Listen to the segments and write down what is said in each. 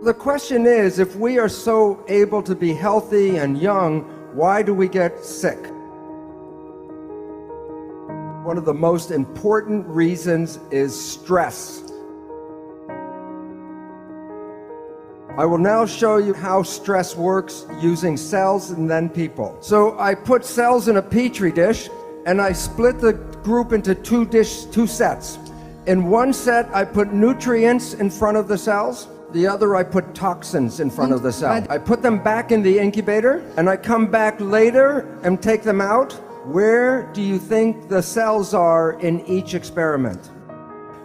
The question is, if we are so able to be healthy and young, why do we get sick? One of the most important reasons is stress. I will now show you how stress works using cells and then people. So I put cells in a petri dish and I split the group into two sets. In one set, I put nutrients in front of the cells. The other, I put toxins in front of the cell. I put them back in the incubator and I come back later and take them out. Where do you think the cells are in each experiment?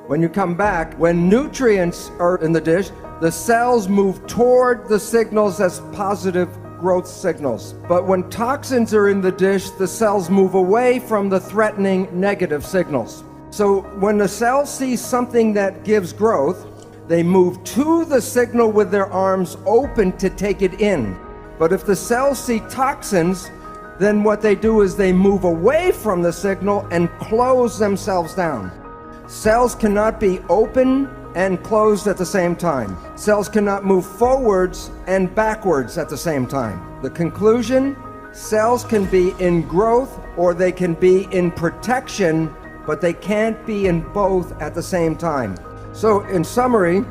When you come back, when nutrients are in the dish, the cells move toward the signals as positive growth signals. But when toxins are in the dish, the cells move away from the threatening negative signals. So when the cells see something that gives growth, they move to the signal with their arms open to take it in. But if the cells see toxins, then what they do is they move away from the signal and close themselves down. Cells cannot be open and closed at the same time. Cells cannot move forwards and backwards at the same time. The conclusion, cells can be in growth or they can be in protection, but they can't be in both at the same time. So in summary,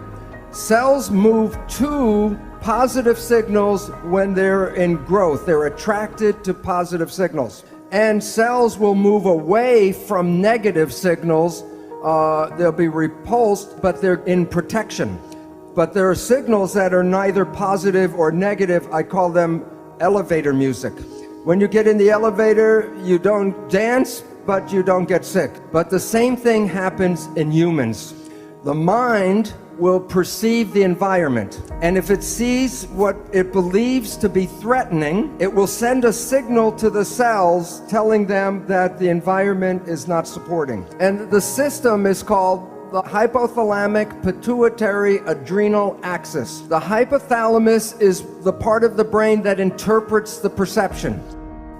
cells move to positive signals when they're in growth. They're attracted to positive signals. And cells will move away from negative signals. They'll be repulsed, but they're in protection. But there are signals that are neither positive or negative. I call them elevator music. When you get in the elevator, you don't dance, but you don't get sick. But the same thing happens in humans. The mind will perceive the environment, and if it sees what it believes to be threatening, it will send a signal to the cells telling them that the environment is not supporting. And the system is called the hypothalamic pituitary adrenal axis. The hypothalamus is the part of the brain that interprets the perception.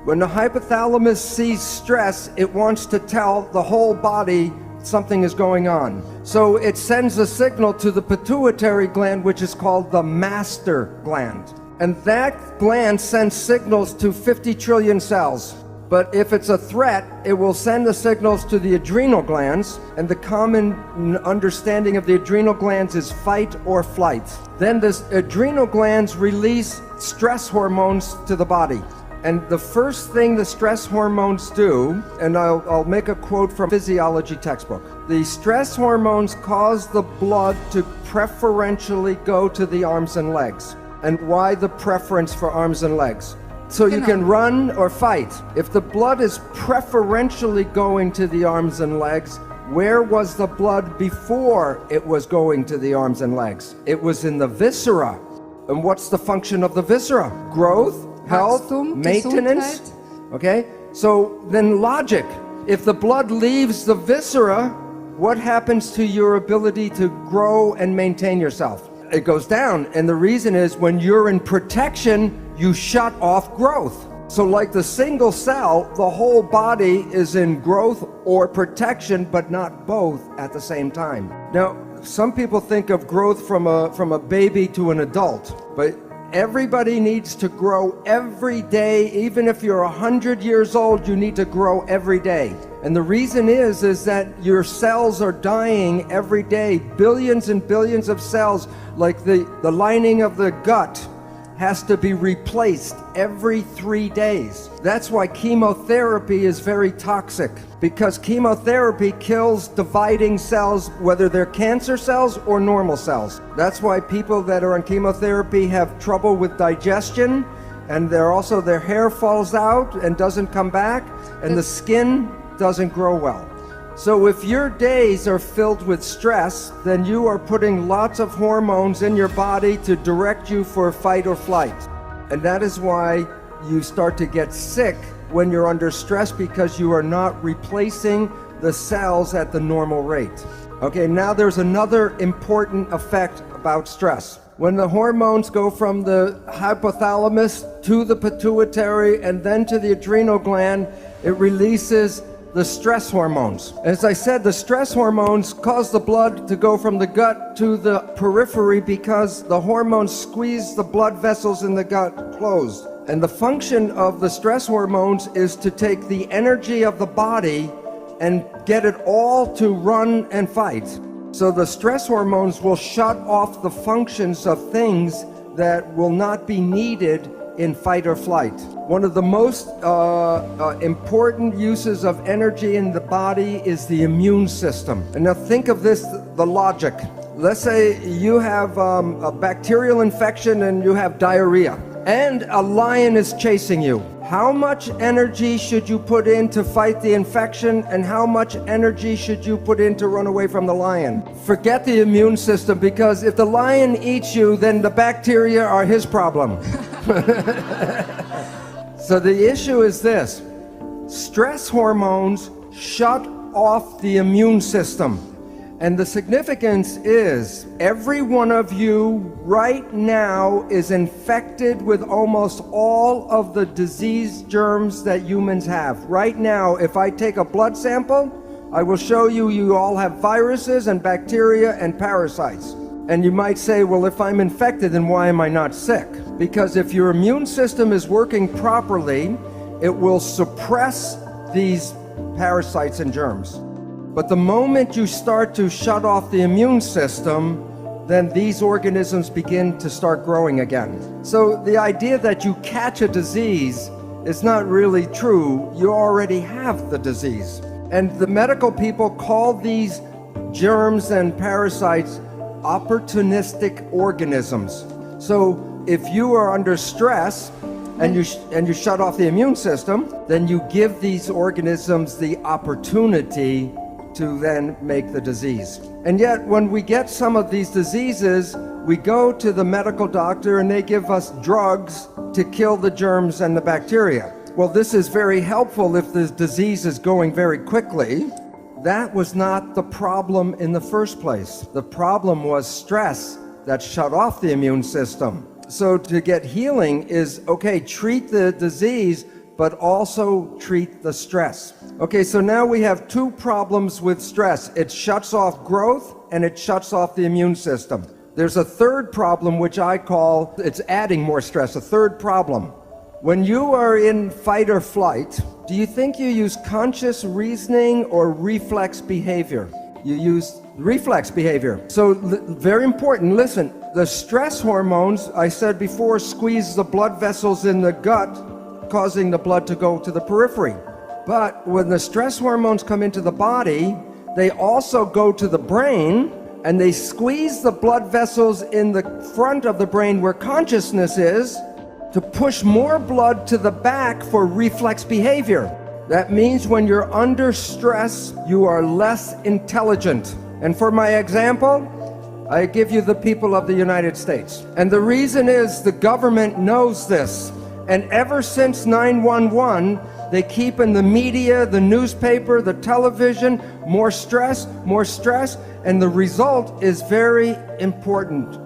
When the hypothalamus sees stress, it wants to tell the whole body something is going on. So it sends a signal to the pituitary gland, which is called the master gland. And that gland sends signals to 50 trillion cells. But if it's a threat, it will send the signals to the adrenal glands. And the common understanding of the adrenal glands is fight or flight. Then the adrenal glands release stress hormones to the body. And the first thing the stress hormones do, and I'll make a quote from physiology textbook. The stress hormones cause the blood to preferentially go to the arms and legs. And why the preference for arms and legs? So you can run or fight. If the blood is preferentially going to the arms and legs, where was the blood before it was going to the arms and legs? It was in the viscera. And what's the function of the viscera? Growth, health, maintenance. Okay, so then logic. If the blood leaves the viscera, what happens to your ability to grow and maintain yourself? It goes down. And the reason is when you're in protection, you shut off growth. So like the single cell, the whole body is in growth or protection, but not both at the same time. Now, some people think of growth from a baby to an adult, but everybody needs to grow every day. Even if you're 100 years old, you need to grow every day. And the reason is that your cells are dying every day. Billions and billions of cells, like the lining of the gut, has to be replaced every 3 days. That's why chemotherapy is very toxic, because chemotherapy kills dividing cells, whether they're cancer cells or normal cells. That's why people that are on chemotherapy have trouble with digestion, and their hair falls out and doesn't come back, and the skin doesn't grow well. So if your days are filled with stress, then you are putting lots of hormones in your body to direct you for fight or flight. And that is why you start to get sick when you're under stress, because you are not replacing the cells at the normal rate. Okay, now there's another important effect about stress. When the hormones go from the hypothalamus to the pituitary and then to the adrenal gland, it releases the stress hormones. As I said, the stress hormones cause the blood to go from the gut to the periphery because the hormones squeeze the blood vessels in the gut closed. And the function of the stress hormones is to take the energy of the body and get it all to run and fight. So the stress hormones will shut off the functions of things that will not be needed in fight or flight. One of the most important uses of energy in the body is the immune system. And now think of this, the logic. Let's say you have a bacterial infection and you have diarrhea, and a lion is chasing you. How much energy should you put in to fight the infection, and how much energy should you put in to run away from the lion? Forget the immune system, because if the lion eats you, then the bacteria are his problem. So the issue is this: stress hormones shut off the immune system. And the significance is every one of you right now is infected with almost all of the disease germs that humans have. Right now, if I take a blood sample, I will show you you all have viruses and bacteria and parasites. And you might say, well, if I'm infected, then why am I not sick? Because if your immune system is working properly, it will suppress these parasites and germs. But the moment you start to shut off the immune system, then these organisms begin to start growing again. So the idea that you catch a disease is not really true. You already have the disease. And the medical people call these germs and parasites opportunistic organisms. So if you are under stress and you shut off the immune system, then you give these organisms the opportunity to then make the disease. And yet, when we get some of these diseases, we go to the medical doctor and they give us drugs to kill the germs and the bacteria. Well, this is very helpful if the disease is going very quickly. That was not the problem in the first place. The problem was stress that shut off the immune system. So to get healing is, okay, treat the disease, but also treat the stress. Okay, so now we have two problems with stress. It shuts off growth and it shuts off the immune system. There's a third problem, which I call, it's adding more stress, a third problem. When you are in fight or flight, do you think you use conscious reasoning or reflex behavior? You use reflex behavior. So very important, listen, the stress hormones, I said before, squeeze the blood vessels in the gut, causing the blood to go to the periphery. But when the stress hormones come into the body, they also go to the brain and they squeeze the blood vessels in the front of the brain where consciousness is to push more blood to the back for reflex behavior. That means when you're under stress, you are less intelligent. And for my example, I give you the people of the United States. And the reason is the government knows this. And ever since 9/11, they keep in the media, the newspaper, the television, more stress, and the result is very important.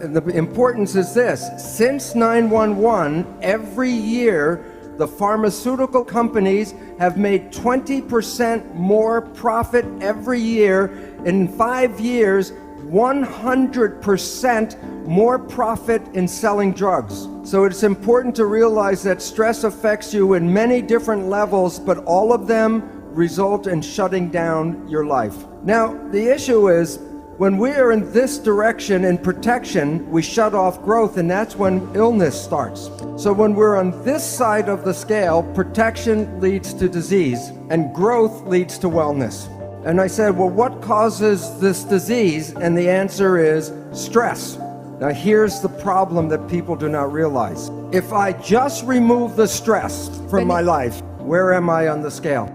And the importance is this: since 9/11, every year, the pharmaceutical companies have made 20% more profit every year. In 5 years, 100% more profit in selling drugs. So it's important to realize that stress affects you in many different levels, but all of them result in shutting down your life. Now, the issue is, when we are in this direction in protection, we shut off growth, and that's when illness starts. So when we're on this side of the scale, protection leads to disease, and growth leads to wellness. And I said, well, what causes this disease? And the answer is stress. Now, here's the problem that people do not realize. If I just remove the stress from my life, where am I on the scale?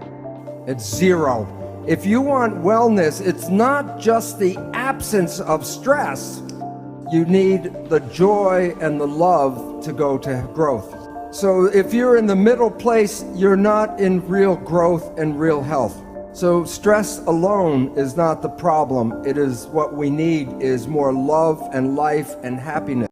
It's 0. If you want wellness, it's not just the absence of stress. You need the joy and the love to go to growth. So if you're in the middle place, you're not in real growth and real health. So stress alone is not the problem. It is what we need is more love and life and happiness.